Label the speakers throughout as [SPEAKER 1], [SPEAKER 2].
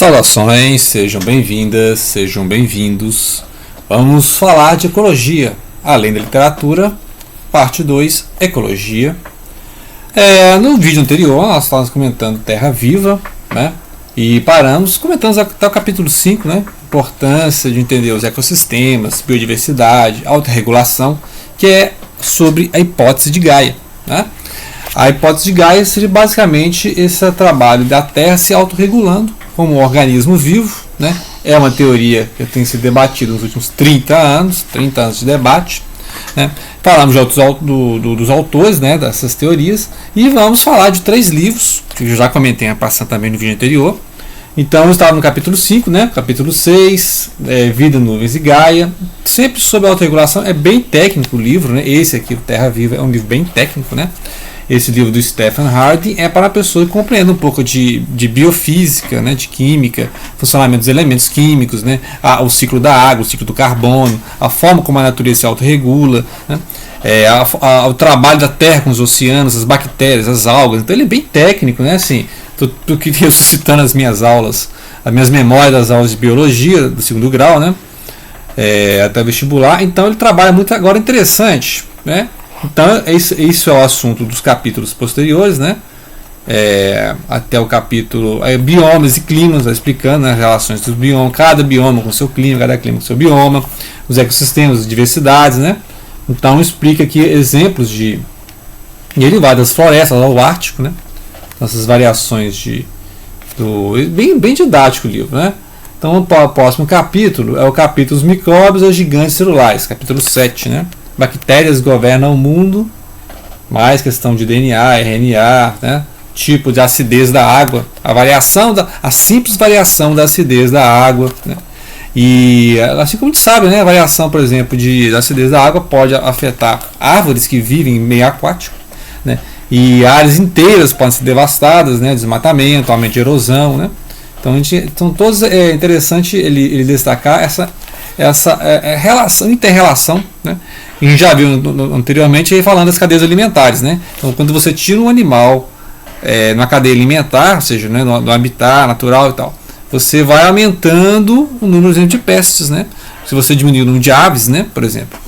[SPEAKER 1] Saudações, sejam bem-vindas, sejam bem-vindos. Vamos falar de ecologia, além da literatura, parte 2, ecologia. No vídeo anterior nós estávamos comentando Terra Viva, né? E comentamos até o capítulo 5, né? Importância de entender os ecossistemas, biodiversidade, autorregulação, que é sobre a hipótese de Gaia, né? A hipótese de Gaia seria basicamente esse trabalho da Terra se autorregulando como um organismo vivo, né? É uma teoria que tem sido debatida nos últimos 30 anos de debate, né? Falamos dos autores, né, dessas teorias, e vamos falar de 3 livros, que eu já comentei a passar também no vídeo anterior. Então eu estava no capítulo 5, né? Capítulo 6, Vida, Nuvens e Gaia, sempre sobre autorregulação. É bem técnico o livro, né? Esse aqui, o Terra Viva, é um livro bem técnico, né? Esse livro do Stephen Harding é para a pessoa que compreenda um pouco de biofísica, né, de química, funcionamento dos elementos químicos, né, o ciclo da água, o ciclo do carbono, a forma como a natureza se autorregula, né, o trabalho da Terra com os oceanos, as bactérias, as algas. Então ele é bem técnico, né, assim, tô aqui ressuscitando as minhas aulas, as minhas memórias das aulas de biologia do 2º grau, né, até vestibular. Então ele trabalha muito agora interessante, né. Então, isso é o assunto dos capítulos posteriores, né? Até o capítulo biomas e climas, explicando, né, as relações dos biomas, cada bioma com seu clima, cada clima com seu bioma, os ecossistemas, as diversidades, né? Então, explica aqui exemplos de. E ele vai das florestas ao Ártico, né? Essas variações bem didático o livro, né? Então, o próximo capítulo é o capítulo Os micróbios e gigantes celulares, capítulo 7, né? Bactérias governam o mundo, mais questão de DNA, RNA, né? Tipo de acidez da água, a simples variação da acidez da água, né? E assim como a gente sabe, né? A variação, por exemplo, da acidez da água pode afetar árvores que vivem em meio aquático, né? E áreas inteiras podem ser devastadas, né? Desmatamento, aumento de erosão, né? Então todos é interessante ele destacar essa relação, inter-relação, né? A gente já viu anteriormente falando das cadeias alimentares, né? Então, quando você tira um animal na cadeia alimentar, ou seja, né, no habitat natural e tal, você vai aumentando o número de pestes, né? Se você diminuir o número de aves, né, por exemplo,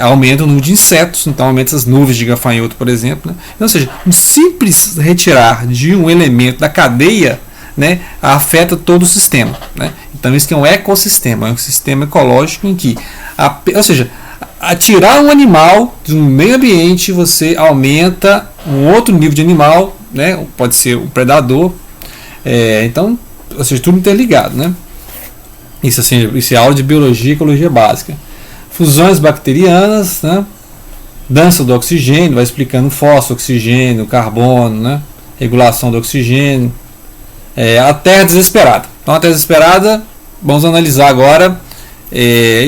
[SPEAKER 1] aumenta o número de insetos, então aumenta as nuvens de gafanhoto, por exemplo, né? Então, ou seja, um simples retirar de um elemento da cadeia, né, afeta todo o sistema, né? Então isso que é um ecossistema, é um sistema ecológico em que, ou seja, a tirar um animal de um meio ambiente, você aumenta um outro nível de animal, né? Pode ser um predador, então, ou seja, tudo interligado, né? Isso é aula de biologia e ecologia básica. Fusões bacterianas, né? Dança do oxigênio, vai explicando fósforo, oxigênio, carbono, né? Regulação do oxigênio. A Terra desesperada. Então, a Terra desesperada, vamos analisar agora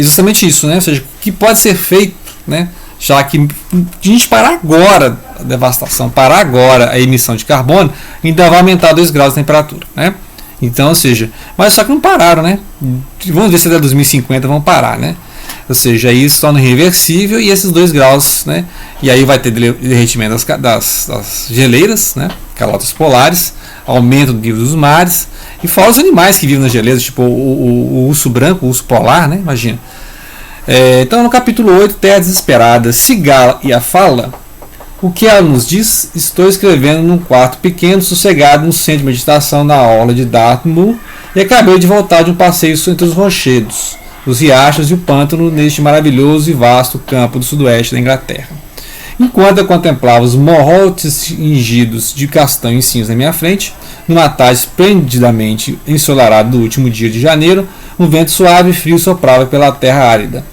[SPEAKER 1] justamente isso, né? Ou seja, o que pode ser feito, né? Já que a gente parar agora a devastação, parar agora a emissão de carbono, ainda vai aumentar 2 graus de temperatura, né? Então, ou seja, mas só que não pararam, né? Vamos ver se até 2050 vão parar, né? Ou seja, isso torna irreversível e esses 2 graus, né? E aí vai ter derretimento das geleiras, né? Calotas polares, aumento do nível dos mares, e fora os animais que vivem nas geleiras, tipo o urso branco, o urso polar, né? Imagina. Então, no capítulo 8, Terra Desesperada, Cigala e a Fala, o que ela nos diz? Estou escrevendo num quarto pequeno, sossegado, no centro de meditação na orla de Dartmoor, e acabei de voltar de um passeio entre os rochedos, os riachos e o pântano neste maravilhoso e vasto campo do sudoeste da Inglaterra. Enquanto eu contemplava os morrotes ingidos de castanho e cinhos na minha frente, numa tarde esplendidamente ensolarada do último dia de janeiro, um vento suave e frio soprava pela terra árida.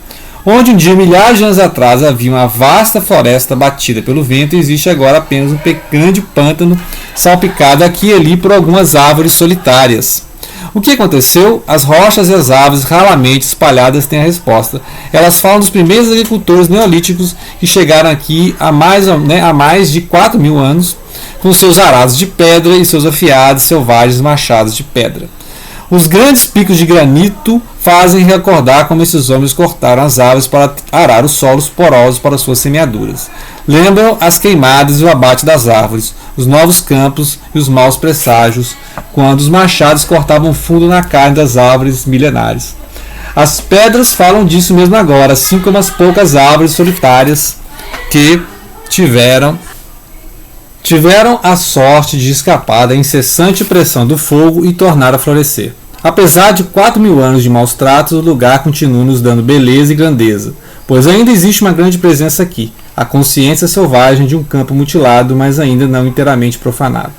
[SPEAKER 1] Onde um dia, milhares de anos atrás, havia uma vasta floresta batida pelo vento, existe agora apenas um grande pântano salpicado aqui e ali por algumas árvores solitárias. O que aconteceu? As rochas e as árvores ralamente espalhadas têm a resposta. Elas falam dos primeiros agricultores neolíticos que chegaram aqui há mais de 4.000 anos, com seus arados de pedra e seus afiados selvagens machados de pedra. Os grandes picos de granito fazem recordar como esses homens cortaram as árvores para arar os solos porosos para suas semeaduras. Lembram as queimadas e o abate das árvores, os novos campos e os maus presságios, quando os machados cortavam fundo na carne das árvores milenares. As pedras falam disso mesmo agora, assim como as poucas árvores solitárias que tiveram a sorte de escapar da incessante pressão do fogo e tornar a florescer. Apesar de 4.000 anos de maus tratos, o lugar continua nos dando beleza e grandeza, pois ainda existe uma grande presença aqui, a consciência selvagem de um campo mutilado, mas ainda não inteiramente profanado.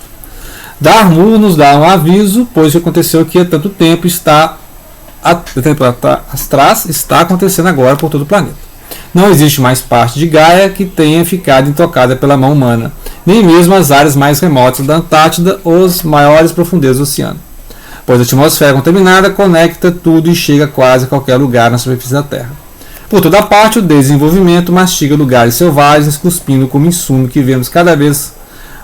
[SPEAKER 1] Darmur nos dá um aviso, pois o que aconteceu aqui há tanto tempo está acontecendo agora por todo o planeta. Não existe mais parte de Gaia que tenha ficado intocada pela mão humana, nem mesmo as áreas mais remotas da Antártida ou as maiores profundezas do oceano, pois a atmosfera contaminada conecta tudo e chega quase a qualquer lugar na superfície da Terra. Por toda parte, o desenvolvimento mastiga lugares selvagens, cuspindo como insumo que vemos cada vez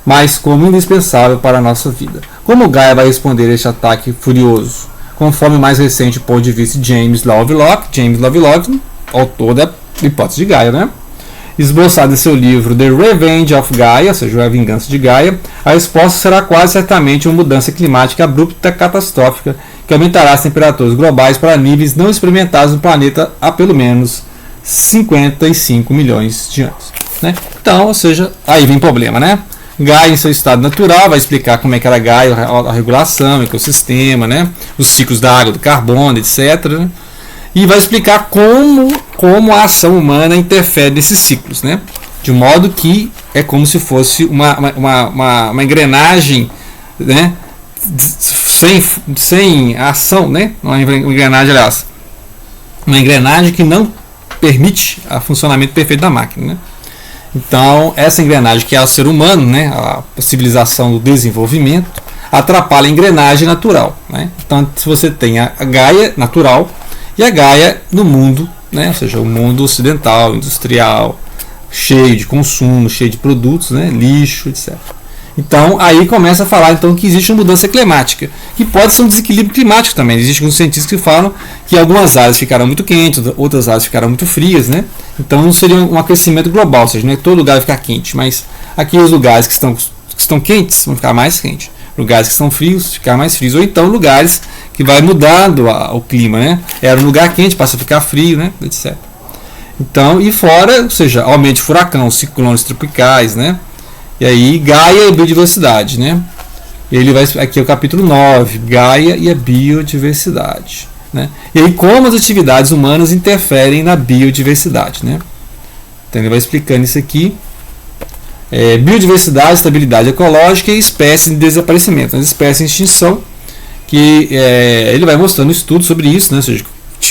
[SPEAKER 1] mais como indispensável para a nossa vida. Como Gaia vai responder a este ataque furioso? Conforme o mais recente ponto de vista de James Lovelock, autor da hipótese de Gaia, né? Esboçado em seu livro The Revenge of Gaia, ou seja, a vingança de Gaia, a resposta será quase certamente uma mudança climática abrupta catastrófica que aumentará as temperaturas globais para níveis não experimentados no planeta há pelo menos 55 milhões de anos. Né? Então, ou seja, aí vem o problema, né? Gaia em seu estado natural vai explicar como é que era Gaia, a regulação, o ecossistema, né? Os ciclos da água, do carbono, etc., né? E vai explicar como a ação humana interfere nesses ciclos, né? De modo que é como se fosse uma engrenagem, né? Sem ação, né? Uma engrenagem, aliás, uma engrenagem que não permite o funcionamento perfeito da máquina, né? Então, essa engrenagem que é o ser humano, né? A civilização do desenvolvimento, atrapalha a engrenagem natural, né? Então, se você tem a Gaia natural e a Gaia no mundo, né? Ou seja, o mundo ocidental, industrial, cheio de consumo, cheio de produtos, né? Lixo, etc. Então, aí começa a falar então, que existe uma mudança climática, que pode ser um desequilíbrio climático também. Existem alguns cientistas que falam que algumas áreas ficarão muito quentes, outras áreas ficarão muito frias, né? Então, não seria um aquecimento global, ou seja, não é todo lugar vai ficar quente, mas aqui os lugares que estão quentes vão ficar mais quentes. Lugares que são frios, ficar mais frios, ou então lugares que vai mudando o clima, né? Era um lugar quente, passa a ficar frio, né? Etc. Então, e fora, ou seja, aumento de furacão, ciclones tropicais, né? E aí, Gaia e biodiversidade, né? Ele vai, aqui é o capítulo 9, Gaia e a biodiversidade, né? E aí, como as atividades humanas interferem na biodiversidade, né? Então, ele vai explicando isso aqui. Biodiversidade, estabilidade ecológica e espécies em desaparecimento, as espécies em extinção, que ele vai mostrando estudos sobre isso, né? Ou seja,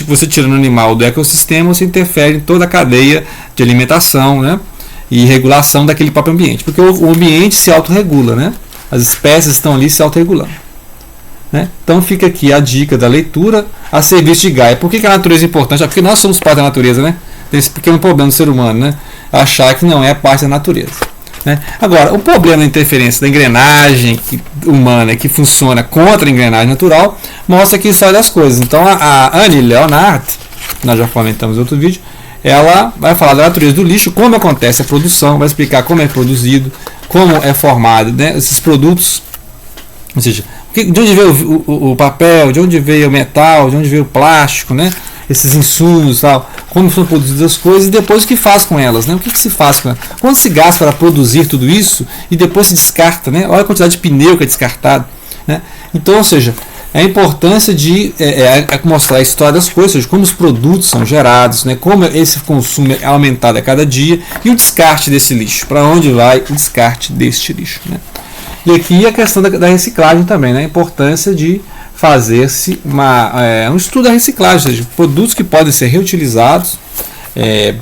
[SPEAKER 1] você tirando o animal do ecossistema, você interfere em toda a cadeia de alimentação, né? E regulação daquele próprio ambiente, porque o ambiente se autorregula, né? As espécies estão ali se autorregulando, né? Então fica aqui a dica da leitura a serviço de Gaia. Por que a natureza é importante? Porque nós somos parte da natureza, né? Tem esse pequeno problema do ser humano, né? Achar que não é parte da natureza. Né? Agora, o problema da interferência da engrenagem humana que funciona contra a engrenagem natural mostra que sai das coisas. Então, a Annie Leonard, nós já comentamos em outro vídeo, ela vai falar da natureza do lixo, como acontece a produção, vai explicar como é produzido, como é formado, né, esses produtos, ou seja, de onde veio o papel, de onde veio o metal, de onde veio o plástico, né? Esses insumos, tal, como são produzidas as coisas e depois o que faz com elas, né? O que se faz com elas? Quanto se gasta para produzir tudo isso e depois se descarta, né? Olha a quantidade de pneu que é descartado, né? Então, ou seja, a importância de mostrar a história das coisas, ou seja, como os produtos são gerados, né? Como esse consumo é aumentado a cada dia e o descarte desse lixo, para onde vai o descarte deste lixo, né? E aqui a questão da reciclagem também, né? A importância de fazer-se um estudo da reciclagem, ou seja, produtos que podem ser reutilizados,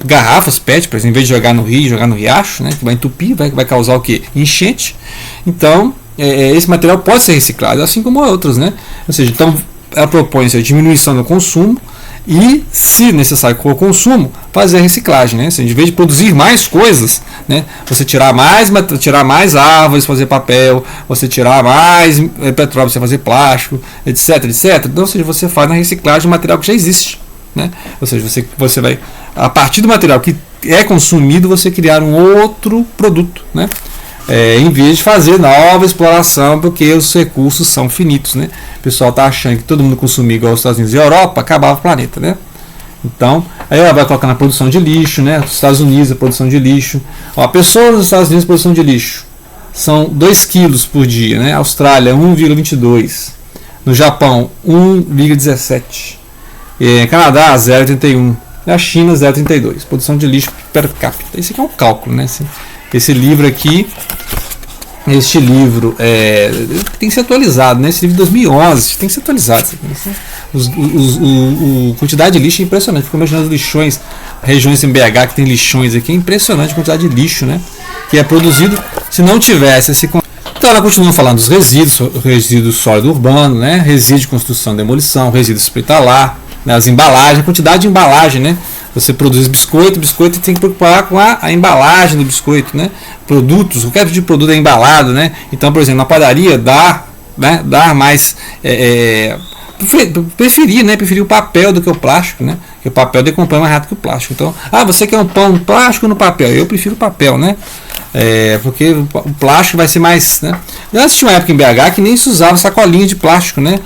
[SPEAKER 1] garrafas PET, por exemplo, em vez de jogar no rio, jogar no riacho, né, que vai entupir, vai causar o quê? Enchente. Então, esse material pode ser reciclado, assim como outros, né? Ou seja, então ela propõe a diminuição do consumo, E, se necessário for o consumo, fazer a reciclagem, né? Se em vez de produzir mais coisas, né, você tirar mais árvores, fazer papel, você tirar mais petróleo, você fazer plástico, etc, etc. Então, ou seja, você faz na reciclagem do material que já existe, né? Ou seja, você vai, a partir do material que é consumido, você criar um outro produto, né? Em vez de fazer nova exploração, porque os recursos são finitos, né? O pessoal está achando que todo mundo consumir igual os Estados Unidos e a Europa, acabava o planeta, né? Então, aí ela vai colocar na produção de lixo, né? Os Estados Unidos, a produção de lixo. A pessoa nos Estados Unidos, produção de lixo, são 2 quilos por dia, né? Austrália, 1,22. No Japão, 1,17. Canadá, 0,31. Na China, 0,32. Produção de lixo per capita. Esse aqui é um cálculo, né? Esse livro aqui, este livro tem que ser atualizado, né? Esse livro de 2011 tem que ser atualizado. A quantidade de lixo é impressionante. Fico imaginando os lixões, regiões em BH que tem lixões aqui, é impressionante a quantidade de lixo, né? Que é produzido se não tivesse esse. Então ela continua falando dos resíduos sólido urbano, né? Resíduo de construção e demolição, resíduo hospitalar, né? As embalagens, a quantidade de embalagem, né? Você produz biscoito tem que preocupar com a embalagem do biscoito, né? Produtos, qualquer tipo de produto é embalado, né? Então, por exemplo, na padaria dar mais preferir o papel do que o plástico, né? Porque o papel decompõe mais rápido que o plástico. Então, você quer um pão plástico no papel? Eu prefiro o papel, né? Porque o plástico vai ser mais, né? Antes tinha uma época em BH que nem se usava sacolinha de plástico, né?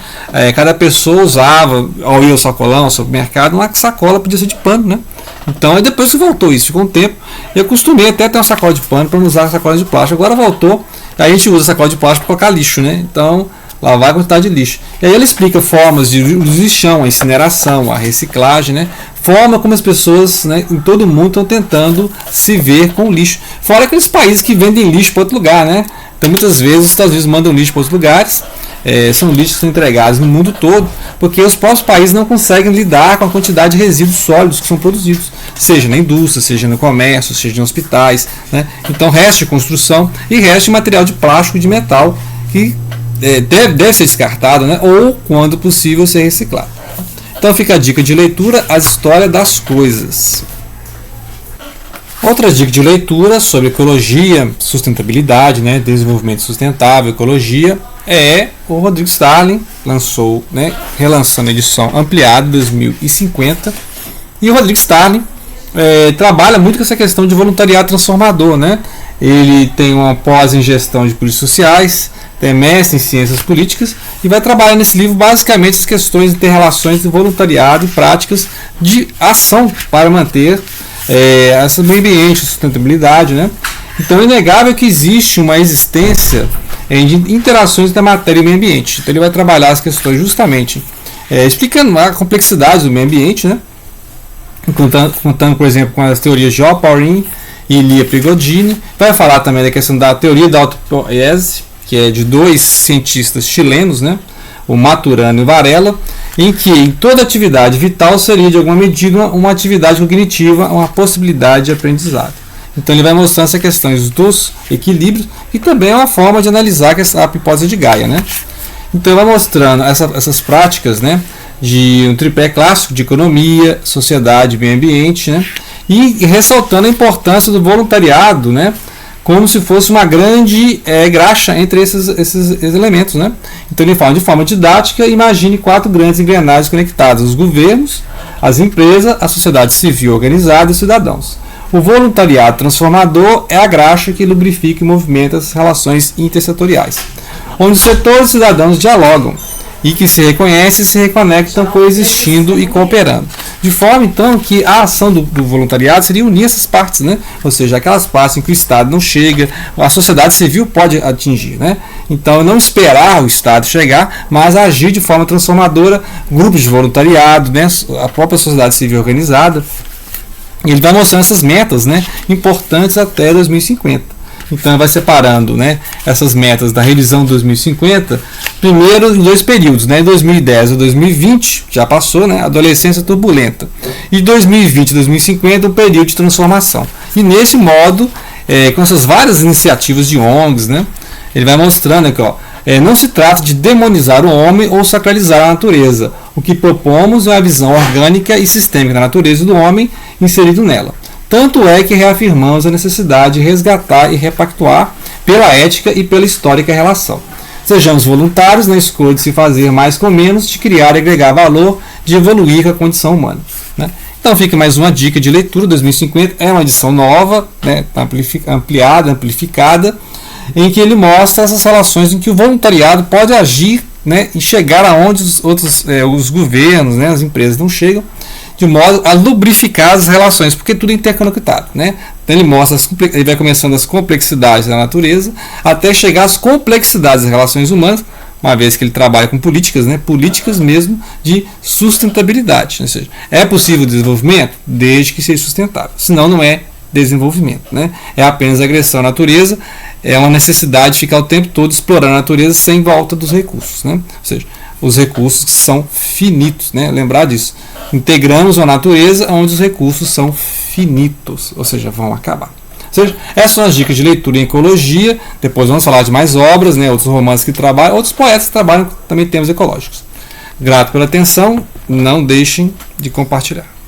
[SPEAKER 1] Cada pessoa usava, ao ir ao sacolão, ao supermercado, uma sacola podia ser de pano, né? Então, aí depois voltou isso, ficou um tempo. Eu acostumei até ter uma sacola de pano para não usar sacola de plástico. Agora voltou, aí a gente usa sacola de plástico para colocar lixo, né? Então, lá vai a quantidade de lixo. E aí ele explica formas de lixão, a incineração, a reciclagem, né? Forma como as pessoas, né, em todo mundo estão tentando se ver com o lixo. Fora aqueles países que vendem lixo para outro lugar, né? Então muitas vezes os Estados Unidos mandam lixo para outros lugares, são lixos que são entregados no mundo todo, porque os próprios países não conseguem lidar com a quantidade de resíduos sólidos que são produzidos, seja na indústria, seja no comércio, seja em hospitais, né? Então resto de construção e resto de material de plástico e de metal que deve ser descartado, né? Ou, quando possível, ser reciclado. Então fica a dica de leitura, A História das Coisas. Outra dica de leitura sobre ecologia, sustentabilidade, né? Desenvolvimento sustentável, ecologia, o Rodrigo Starling lançou, né? Relançando a edição ampliada 2050. E o Rodrigo Starling trabalha muito com essa questão de voluntariado transformador, né? Ele tem uma pós em gestão de políticas sociais, tem mestre em ciências políticas e vai trabalhar nesse livro basicamente as questões de interrelações de voluntariado e práticas de ação para manter esse meio ambiente, sustentabilidade, né? Então é inegável que existe uma existência de interações da matéria e meio ambiente. Então ele vai trabalhar as questões justamente explicando a complexidade do meio ambiente, né? Contando, por exemplo, com as teorias de Oparin e Lia Prigodini. Vai falar também da questão da teoria da autopoiese, que é de 2 cientistas chilenos, né? O Maturana e o Varela, em que em toda atividade vital seria de alguma medida uma atividade cognitiva, uma possibilidade de aprendizado. Então ele vai mostrando essas questões dos equilíbrios e também é uma forma de analisar a hipótese de Gaia, né? Então ele vai mostrando essas práticas, né? De um tripé clássico de economia, sociedade e meio ambiente, né? E ressaltando a importância do voluntariado, né? Como se fosse uma grande graxa entre esses elementos, né? Então ele fala de forma didática, imagine 4 grandes engrenagens conectadas: os governos, as empresas, a sociedade civil organizada e os cidadãos. O voluntariado transformador é a graxa que lubrifica e movimenta as relações intersetoriais, onde os setores cidadãos dialogam e que se reconhecem e se reconectam coexistindo e cooperando. De forma, então, que a ação do voluntariado seria unir essas partes, né? Ou seja, aquelas partes em que o Estado não chega, a sociedade civil pode atingir, né? Então, não esperar o Estado chegar, mas agir de forma transformadora, grupos de voluntariado, né? A própria sociedade civil organizada. E ele vai mostrando essas metas, né? Importantes até 2050. Então vai separando, né, essas metas da revisão de 2050, primeiro em 2 períodos, né, 2010 e 2020, já passou, né, adolescência turbulenta, e 2020 e 2050 um período de transformação. E nesse modo, com essas várias iniciativas de ONGs, né, ele vai mostrando aqui, não se trata de demonizar o homem ou sacralizar a natureza. O que propomos é uma visão orgânica e sistêmica da natureza do homem inserido nela. Tanto é que reafirmamos a necessidade de resgatar e repactuar pela ética e pela histórica relação. Sejamos voluntários na escolha de se fazer mais com menos, de criar e agregar valor, de evoluir com a condição humana. Né? Então fica mais uma dica de leitura. 2050 é uma edição nova, né, ampliada, amplificada, em que ele mostra essas relações em que o voluntariado pode agir, né, e chegar aonde os governos, né, as empresas não chegam, de modo a lubrificar as relações, porque tudo é interconectado. Né? Então ele vai começando as complexidades da natureza até chegar às complexidades das relações humanas, uma vez que ele trabalha com políticas, né, políticas mesmo de sustentabilidade. Ou seja, é possível desenvolvimento desde que seja sustentável, senão não é desenvolvimento. Né? É apenas agressão à natureza, é uma necessidade de ficar o tempo todo explorando a natureza sem volta dos recursos. Né? Ou seja, os recursos são finitos. Né? Lembrar disso. Integramos a natureza onde os recursos são finitos, ou seja, vão acabar. Ou seja, essas são as dicas de leitura em ecologia. Depois vamos falar de mais obras, né, outros romances que trabalham, outros poetas que trabalham também temas ecológicos. Grato pela atenção, não deixem de compartilhar.